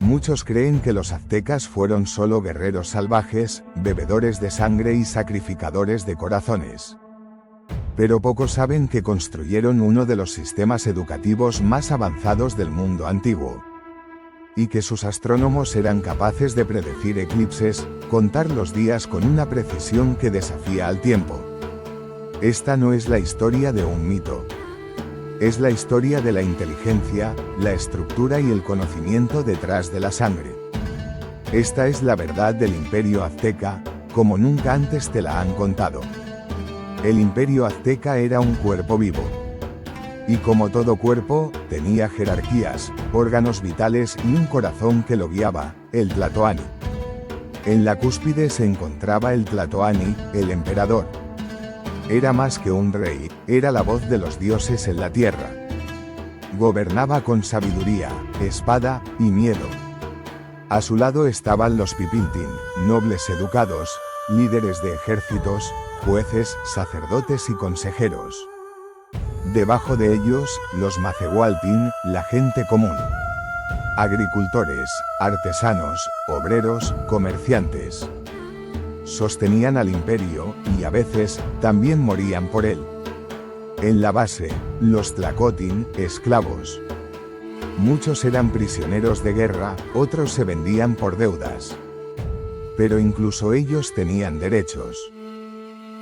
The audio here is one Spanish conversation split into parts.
Muchos creen que los aztecas fueron solo guerreros salvajes, bebedores de sangre y sacrificadores de corazones. Pero pocos saben que construyeron uno de los sistemas educativos más avanzados del mundo antiguo. Y que sus astrónomos eran capaces de predecir eclipses, contar los días con una precisión que desafía al tiempo. Esta no es la historia de un mito. Es la historia de la inteligencia, la estructura y el conocimiento detrás de la sangre. Esta es la verdad del Imperio Azteca, como nunca antes te la han contado. El Imperio Azteca era un cuerpo vivo. Y como todo cuerpo, tenía jerarquías, órganos vitales y un corazón que lo guiaba, el Tlatoani. En la cúspide se encontraba el Tlatoani, el emperador. Era más que un rey, era la voz de los dioses en la tierra. Gobernaba con sabiduría, espada y miedo. A su lado estaban los Pipiltin, nobles educados, líderes de ejércitos, jueces, sacerdotes y consejeros. Debajo de ellos, los Macehualtin, la gente común. Agricultores, artesanos, obreros, comerciantes. Sostenían al imperio, y a veces, también morían por él. En la base, los Tlacotin, esclavos. Muchos eran prisioneros de guerra, otros se vendían por deudas. Pero incluso ellos tenían derechos.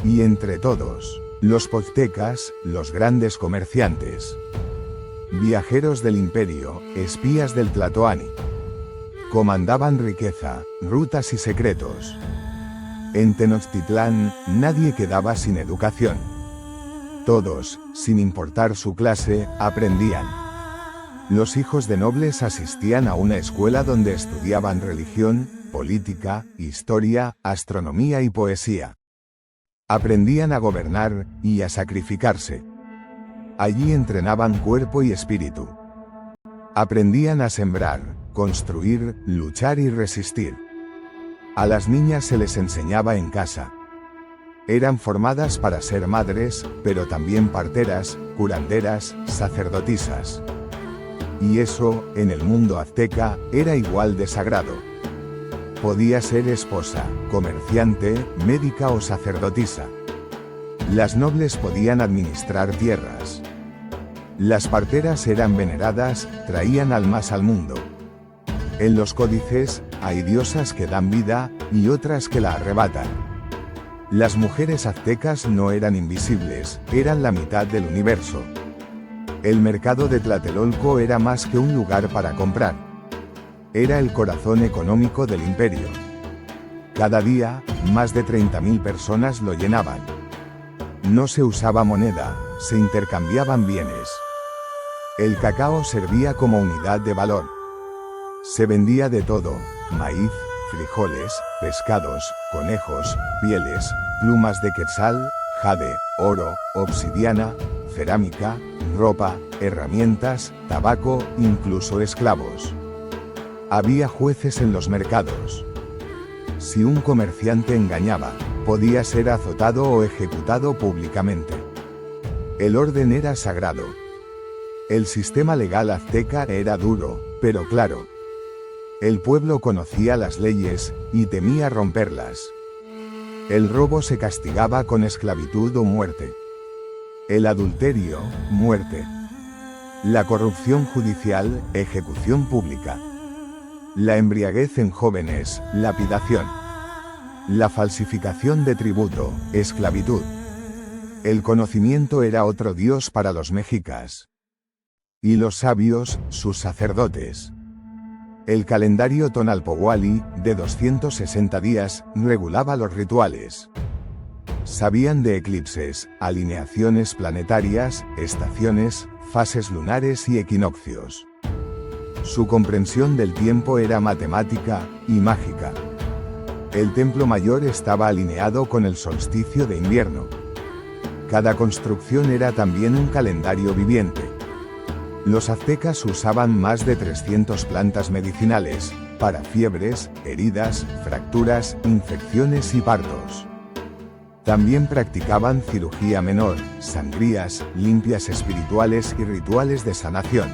Y entre todos, los Poztecas, los grandes comerciantes. Viajeros del imperio, espías del Tlatoani. Comandaban riqueza, rutas y secretos. En Tenochtitlán, nadie quedaba sin educación. Todos, sin importar su clase, aprendían. Los hijos de nobles asistían a una escuela donde estudiaban religión, política, historia, astronomía y poesía. Aprendían a gobernar y a sacrificarse. Allí entrenaban cuerpo y espíritu. Aprendían a sembrar, construir, luchar y resistir. A las niñas se les enseñaba en casa. Eran formadas para ser madres, pero también parteras, curanderas, sacerdotisas. Y eso, en el mundo azteca, era igual de sagrado. Podía ser esposa, comerciante, médica o sacerdotisa. Las nobles podían administrar tierras. Las parteras eran veneradas, traían almas al mundo. En los códices, hay diosas que dan vida, y otras que la arrebatan. Las mujeres aztecas no eran invisibles, eran la mitad del universo. El mercado de Tlatelolco era más que un lugar para comprar. Era el corazón económico del imperio. Cada día, más de 30.000 personas lo llenaban. No se usaba moneda, se intercambiaban bienes. El cacao servía como unidad de valor. Se vendía de todo: maíz, frijoles, pescados, conejos, pieles, plumas de quetzal, jade, oro, obsidiana, cerámica, ropa, herramientas, tabaco, incluso esclavos. Había jueces en los mercados. Si un comerciante engañaba, podía ser azotado o ejecutado públicamente. El orden era sagrado. El sistema legal azteca era duro, pero claro. El pueblo conocía las leyes, y temía romperlas. El robo se castigaba con esclavitud o muerte. El adulterio, muerte. La corrupción judicial, ejecución pública. La embriaguez en jóvenes, lapidación. La falsificación de tributo, esclavitud. El conocimiento era otro dios para los mexicas. Y los sabios, sus sacerdotes. El calendario Tonalpohualli, de 260 días, regulaba los rituales. Sabían de eclipses, alineaciones planetarias, estaciones, fases lunares y equinoccios. Su comprensión del tiempo era matemática y mágica. El templo mayor estaba alineado con el solsticio de invierno. Cada construcción era también un calendario viviente. Los aztecas usaban más de 300 plantas medicinales, para fiebres, heridas, fracturas, infecciones y partos. También practicaban cirugía menor, sangrías, limpias espirituales y rituales de sanación.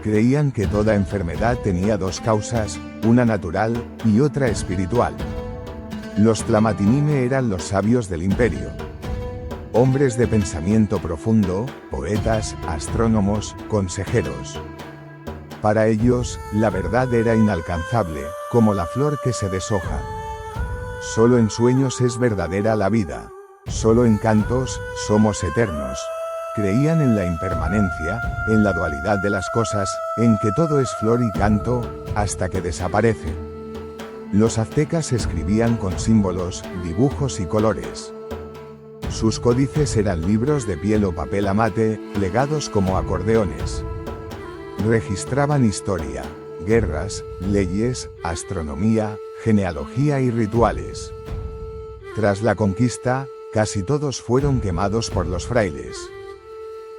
Creían que toda enfermedad tenía dos causas, una natural y otra espiritual. Los Tlamatinime eran los sabios del imperio. Hombres de pensamiento profundo, poetas, astrónomos, consejeros. Para ellos, la verdad era inalcanzable, como la flor que se deshoja. Solo en sueños es verdadera la vida. Solo en cantos, somos eternos. Creían en la impermanencia, en la dualidad de las cosas, en que todo es flor y canto, hasta que desaparece. Los aztecas escribían con símbolos, dibujos y colores. Sus códices eran libros de piel o papel amate, plegados como acordeones. Registraban historia, guerras, leyes, astronomía, genealogía y rituales. Tras la conquista, casi todos fueron quemados por los frailes.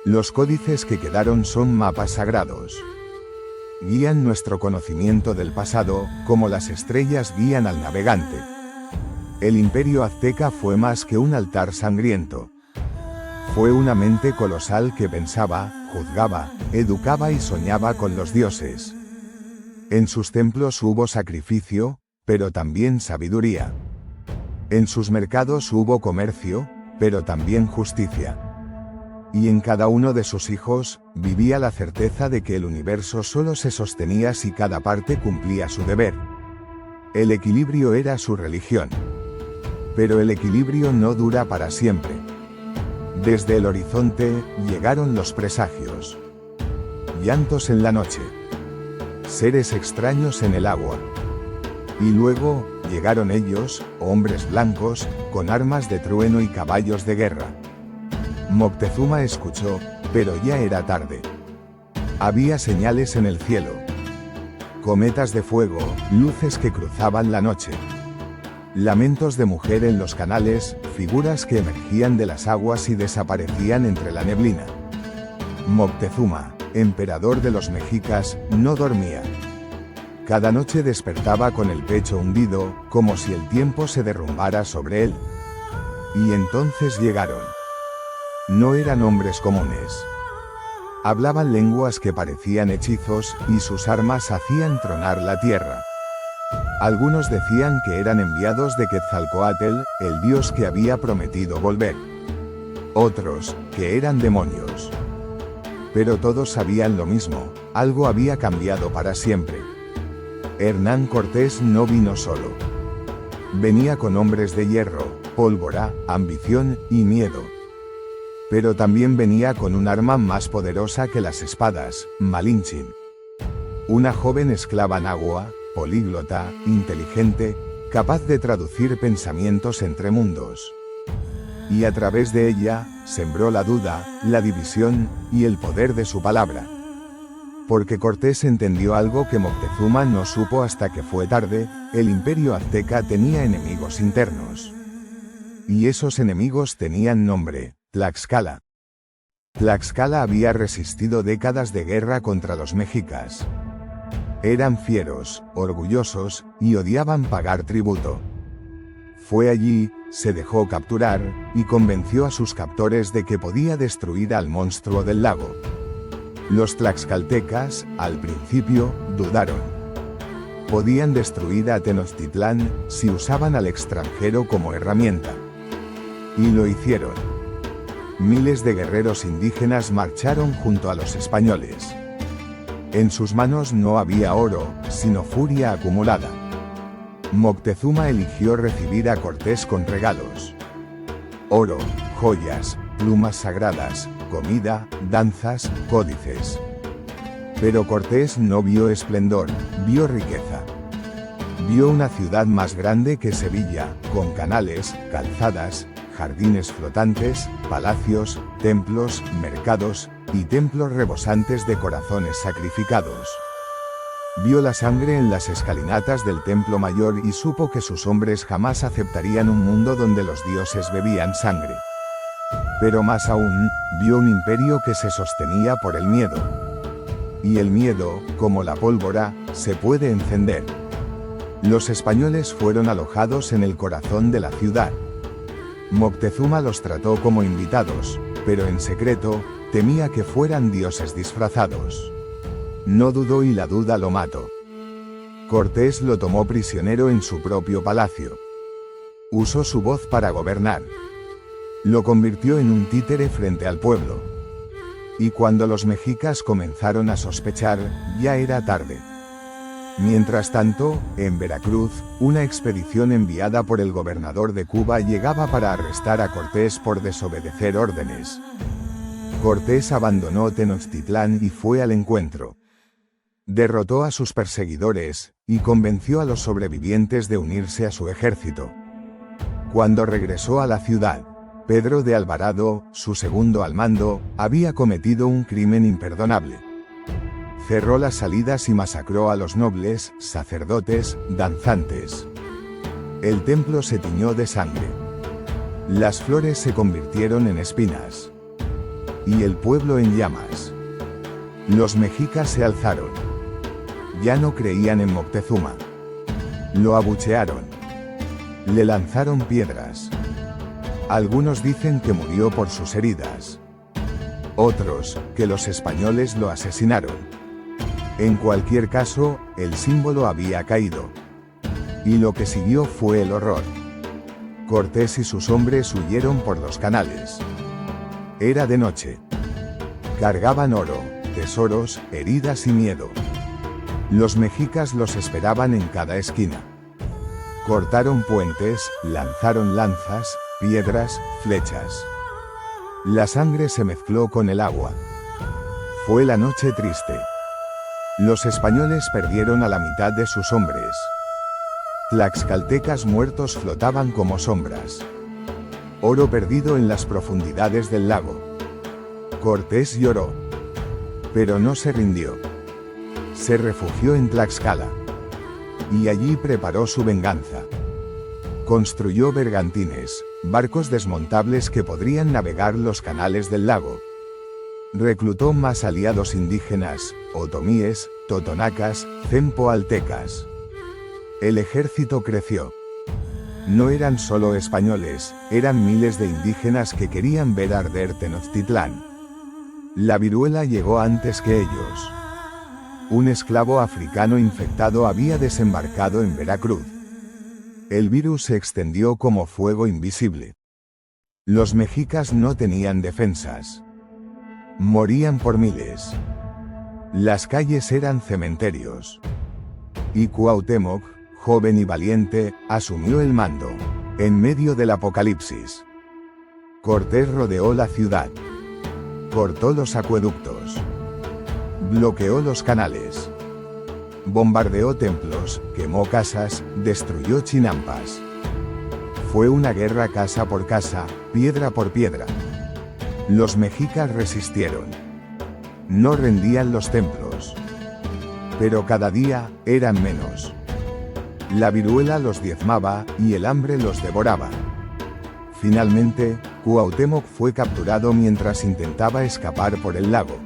Los códices que quedaron son mapas sagrados. Guían nuestro conocimiento del pasado, como las estrellas guían al navegante. El imperio azteca fue más que un altar sangriento. Fue una mente colosal que pensaba, juzgaba, educaba y soñaba con los dioses. En sus templos hubo sacrificio, pero también sabiduría. En sus mercados hubo comercio, pero también justicia. Y en cada uno de sus hijos, vivía la certeza de que el universo solo se sostenía si cada parte cumplía su deber. El equilibrio era su religión. Pero el equilibrio no dura para siempre. Desde el horizonte, llegaron los presagios. Llantos en la noche. Seres extraños en el agua. Y luego, llegaron ellos, hombres blancos, con armas de trueno y caballos de guerra. Moctezuma escuchó, pero ya era tarde. Había señales en el cielo. Cometas de fuego, luces que cruzaban la noche. Lamentos de mujer en los canales, figuras que emergían de las aguas y desaparecían entre la neblina. Moctezuma, emperador de los mexicas, no dormía. Cada noche despertaba con el pecho hundido, como si el tiempo se derrumbara sobre él. Y entonces llegaron. No eran hombres comunes. Hablaban lenguas que parecían hechizos, y sus armas hacían tronar la tierra. Algunos decían que eran enviados de Quetzalcóatl, el dios que había prometido volver. Otros, que eran demonios. Pero todos sabían lo mismo, algo había cambiado para siempre. Hernán Cortés no vino solo. Venía con hombres de hierro, pólvora, ambición y miedo. Pero también venía con un arma más poderosa que las espadas, Malinche. Una joven esclava náhuatl, políglota, inteligente, capaz de traducir pensamientos entre mundos. Y a través de ella, sembró la duda, la división, y el poder de su palabra. Porque Cortés entendió algo que Moctezuma no supo hasta que fue tarde, el imperio azteca tenía enemigos internos. Y esos enemigos tenían nombre, Tlaxcala. Tlaxcala había resistido décadas de guerra contra los mexicas. Eran fieros, orgullosos, y odiaban pagar tributo. Fue allí, se dejó capturar, y convenció a sus captores de que podía destruir al monstruo del lago. Los tlaxcaltecas, al principio, dudaron. Podían destruir a Tenochtitlán, si usaban al extranjero como herramienta. Y lo hicieron. Miles de guerreros indígenas marcharon junto a los españoles. En sus manos no había oro, sino furia acumulada. Moctezuma eligió recibir a Cortés con regalos. Oro, joyas, plumas sagradas, comida, danzas, códices. Pero Cortés no vio esplendor, vio riqueza. Vio una ciudad más grande que Sevilla, con canales, calzadas, jardines flotantes, palacios, templos, mercados, y templos rebosantes de corazones sacrificados. Vio la sangre en las escalinatas del templo mayor y supo que sus hombres jamás aceptarían un mundo donde los dioses bebían sangre. Pero más aún, vio un imperio que se sostenía por el miedo. Y el miedo, como la pólvora, se puede encender. Los españoles fueron alojados en el corazón de la ciudad. Moctezuma los trató como invitados, pero en secreto, temía que fueran dioses disfrazados. no dudó y la duda lo mató. Cortés lo tomó prisionero en su propio palacio. Usó su voz para gobernar. Lo convirtió en un títere frente al pueblo. Y cuando los mexicas comenzaron a sospechar, ya era tarde. Mientras tanto, en Veracruz, una expedición enviada por el gobernador de Cuba llegaba para arrestar a Cortés por desobedecer órdenes. Cortés abandonó Tenochtitlán y fue al encuentro. Derrotó a sus perseguidores, y convenció a los sobrevivientes de unirse a su ejército. Cuando regresó a la ciudad, Pedro de Alvarado, su segundo al mando, había cometido un crimen imperdonable. Cerró las salidas y masacró a los nobles, sacerdotes, danzantes. El templo se tiñó de sangre. Las flores se convirtieron en espinas. Y el pueblo en llamas. Los mexicas se alzaron. Ya no creían en Moctezuma. Lo abuchearon. Le lanzaron piedras. Algunos dicen que murió por sus heridas. Otros, que los españoles lo asesinaron. En cualquier caso, el símbolo había caído. Y lo que siguió fue el horror. Cortés y sus hombres huyeron por los canales. Era de noche. Cargaban oro, tesoros, heridas y miedo. Los mexicas los esperaban en cada esquina. Cortaron puentes, lanzaron lanzas, piedras, flechas. La sangre se mezcló con el agua. Fue la noche triste. Los españoles perdieron a la mitad de sus hombres. Tlaxcaltecas muertos flotaban como sombras. Oro perdido en las profundidades del lago. Cortés lloró. Pero no se rindió. Se refugió en Tlaxcala. Y allí preparó su venganza. Construyó bergantines, barcos desmontables que podrían navegar los canales del lago. Reclutó más aliados indígenas, otomíes, totonacas, cempoaltecas. El ejército creció. No eran solo españoles, eran miles de indígenas que querían ver arder Tenochtitlán. La viruela llegó antes que ellos. Un esclavo africano infectado había desembarcado en Veracruz. El virus se extendió como fuego invisible. Los mexicas no tenían defensas. Morían por miles. Las calles eran cementerios. Y Cuauhtémoc, joven y valiente, asumió el mando, en medio del apocalipsis. Cortés rodeó la ciudad. Cortó los acueductos. Bloqueó los canales. Bombardeó templos, quemó casas, destruyó chinampas. Fue una guerra casa por casa, piedra por piedra. Los mexicas resistieron. No rendían los templos. Pero cada día, eran menos. La viruela los diezmaba, y el hambre los devoraba. Finalmente, Cuauhtémoc fue capturado mientras intentaba escapar por el lago.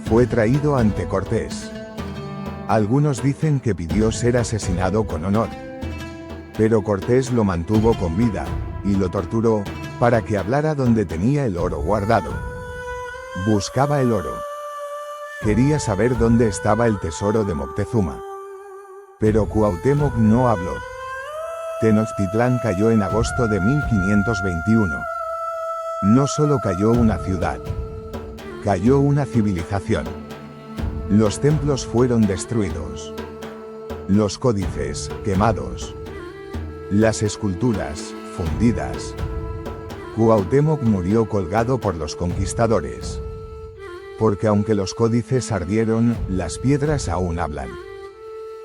Fue traído ante Cortés. Algunos dicen que pidió ser asesinado con honor. Pero Cortés lo mantuvo con vida, y lo torturó, para que hablara donde tenía el oro guardado. Buscaba el oro. Quería saber dónde estaba el tesoro de Moctezuma. Pero Cuauhtémoc no habló. Tenochtitlán cayó en agosto de 1521. No solo cayó una ciudad. Cayó una civilización. Los templos fueron destruidos. Los códices, quemados. Las esculturas, fundidas. Cuauhtémoc murió colgado por los conquistadores. Porque aunque los códices ardieron, las piedras aún hablan.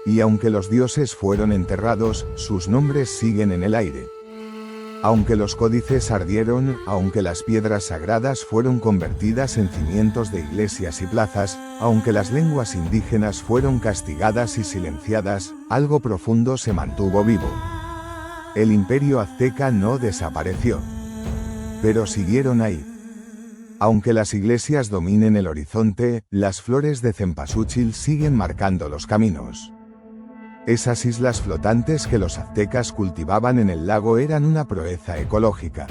Y aunque los dioses fueron enterrados, sus nombres siguen en el aire. Aunque los códices ardieron, aunque las piedras sagradas fueron convertidas en cimientos de iglesias y plazas, aunque las lenguas indígenas fueron castigadas y silenciadas, algo profundo se mantuvo vivo. El imperio azteca no desapareció. Pero siguieron ahí. Aunque las iglesias dominen el horizonte, las flores de cempasúchil siguen marcando los caminos. Esas islas flotantes que los aztecas cultivaban en el lago eran una proeza ecológica.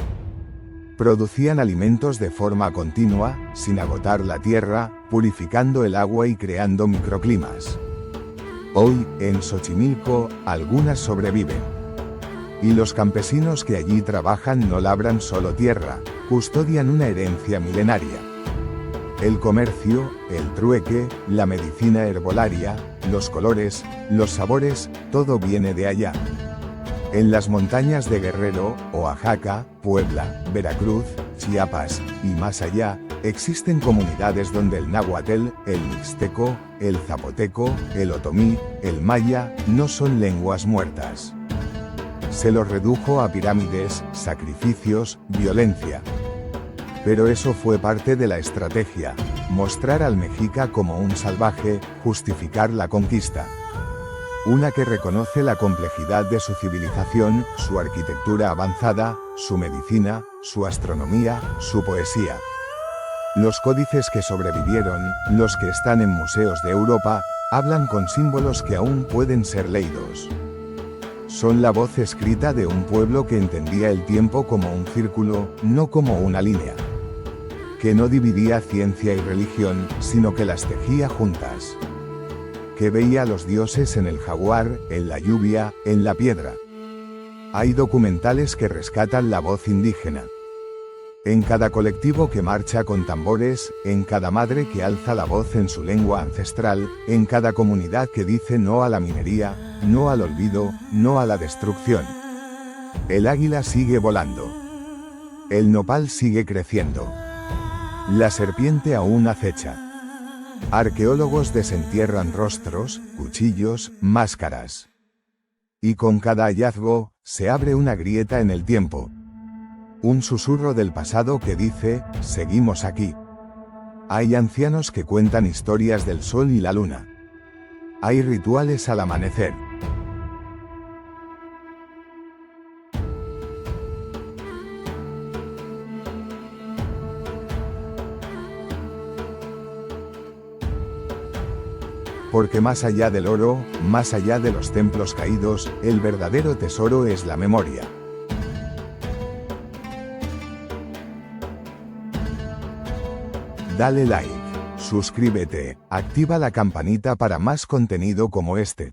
Producían alimentos de forma continua, sin agotar la tierra, purificando el agua y creando microclimas. Hoy, en Xochimilco, algunas sobreviven. Y los campesinos que allí trabajan no labran solo tierra, custodian una herencia milenaria. El comercio, el trueque, la medicina herbolaria, los colores, los sabores, todo viene de allá. En las montañas de Guerrero, Oaxaca, Puebla, Veracruz, Chiapas, y más allá, existen comunidades donde el náhuatl, el mixteco, el zapoteco, el otomí, el maya, no son lenguas muertas. Se los redujo a pirámides, sacrificios, violencia. Pero eso fue parte de la estrategia, mostrar al mexica como un salvaje, justificar la conquista. Una que reconoce la complejidad de su civilización, su arquitectura avanzada, su medicina, su astronomía, su poesía. Los códices que sobrevivieron, los que están en museos de Europa, hablan con símbolos que aún pueden ser leídos. Son la voz escrita de un pueblo que entendía el tiempo como un círculo, no como una línea. Que no dividía ciencia y religión, sino que las tejía juntas. Que veía a los dioses en el jaguar, en la lluvia, en la piedra. Hay documentales que rescatan la voz indígena. En cada colectivo que marcha con tambores, en cada madre que alza la voz en su lengua ancestral, en cada comunidad que dice no a la minería, no al olvido, no a la destrucción. El águila sigue volando. El nopal sigue creciendo. La serpiente aún acecha. Arqueólogos desentierran rostros, cuchillos, máscaras. Y con cada hallazgo, se abre una grieta en el tiempo. Un susurro del pasado que dice, seguimos aquí. Hay ancianos que cuentan historias del sol y la luna. Hay rituales al amanecer. Porque más allá del oro, más allá de los templos caídos, el verdadero tesoro es la memoria. Dale like, suscríbete, activa la campanita para más contenido como este.